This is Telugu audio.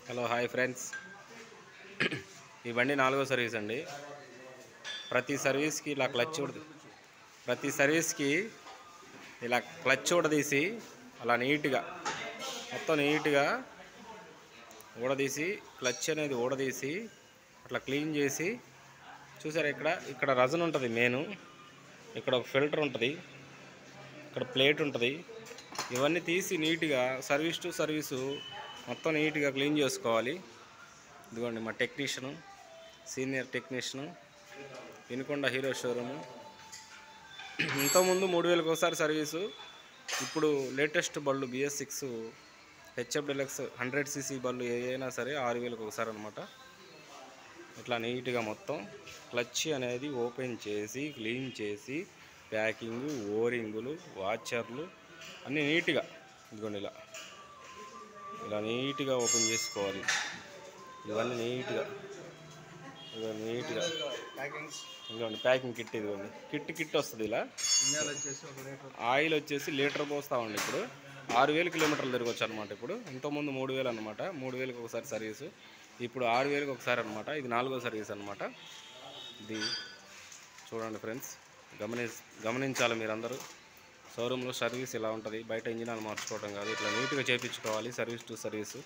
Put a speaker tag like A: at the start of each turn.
A: Hello hi friends. ఈ బండి 4వ సర్వీస్ అండి. ప్రతి సర్వీస్కి ఇలా క్లచ్ ఊడదీసి అలా నీట్గా మొత్తం నీట్గా ఊడదీసి క్లచ్ అనేది ఊడదీసి అట్లా క్లీన్ చేసి చూసారా. ఇక్కడ రజన్ ఉంటుంది మెయిన్, ఇక్కడ ఒక ఫిల్టర్ ఉంటుంది, ఇక్కడ ప్లేట్ ఉంటుంది. ఇవన్నీ తీసి నీట్గా సర్వీస్ టు సర్వీసు మొత్తం నీట్గా క్లీన్ చేసుకోవాలి. ఇదిగోండి మా technician, senior technician, Vinukonda hero showroom. ఇంతకుముందు 3000కి ఒకసారి సర్వీసు. ఇప్పుడు లేటెస్ట్ బళ్ళు BS6 హెచ్ఎఫ్ డీలక్స్ 100cc బళ్ళు ఏదైనా సరే 6000కి ఒకసారి అనమాట. ఇట్లా నీట్గా మొత్తం క్లచ్ అనేది ఓపెన్ చేసి క్లీన్ చేసి ప్యాకింగు, ఓరింగులు, వాచర్లు అన్నీ నీట్గా ఇదిగోండి ఇలా నీట్గా ఓపెన్ చేసుకోవాలి. ఇవన్నీ నీట్గా ఇదిగోండి ప్యాకింగ్ కిట్. ఇదిగోండి కిట్ వస్తుంది. ఇలా ఆయిల్ వచ్చేసి లీటర్ పోస్తామండి. ఇప్పుడు 6000 కిలోమీటర్లు తిరగచ్చు అనమాట. ఇప్పుడు ఇంతకుముందు 3000 అనమాట. 3000కి ఒకసారి సర్వీసు, ఇప్పుడు 6000కి ఒకసారి అనమాట. ఇది 4వ సర్వీస్ అనమాట. ఇది చూడండి ఫ్రెండ్స్, గమనించాలి మీరందరూ. షోరూంలో సర్వీస్ ఇలా ఉంటుంది. బయట ఇంజిన్ మార్చుకోవడం కాదు, ఇట్లా నీట్గా చేయించుకోవాలి సర్వీస్ టు సర్వీసు.